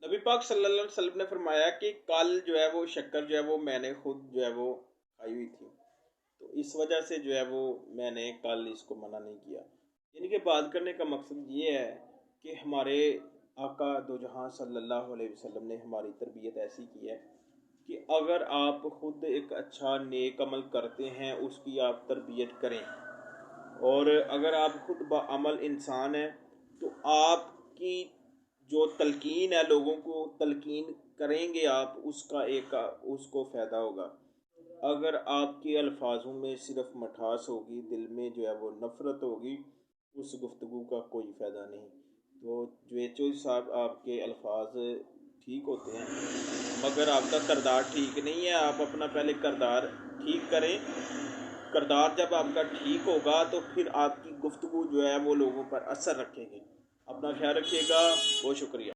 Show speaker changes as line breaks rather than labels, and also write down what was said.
نبی پاک صلی اللہ علیہ وسلم نے فرمایا کہ کل جو ہے وہ شکر جو ہے وہ میں نے خود جو ہے وہ کھائی ہوئی تھی، تو اس وجہ سے جو ہے وہ میں نے کل اس کو منع نہیں کیا۔ یعنی کہ بات کرنے کا مقصد یہ ہے کہ ہمارے آقا دو جہاں صلی اللہ علیہ وسلم نے ہماری تربیت ایسی کی ہے کہ اگر آپ خود ایک اچھا نیک عمل کرتے ہیں اس کی آپ تربیت کریں، اور اگر آپ خود بعمل انسان ہیں تو آپ کی جو تلقین ہے لوگوں کو تلقین کریں گے آپ، اس کو فائدہ ہوگا۔ اگر آپ کے الفاظوں میں صرف مٹھاس ہوگی، دل میں جو ہے وہ نفرت ہوگی، اس گفتگو کا کوئی فائدہ نہیں۔ تو جویچو صاحب آپ کے الفاظ ٹھیک ہوتے ہیں مگر آپ کا کردار ٹھیک نہیں ہے، آپ اپنا پہلے کردار ٹھیک کریں۔ کردار جب آپ کا ٹھیک ہوگا تو پھر آپ کی گفتگو جو ہے وہ لوگوں پر اثر رکھے گی۔ اپنا خیال رکھیے گا، بہت شکریہ۔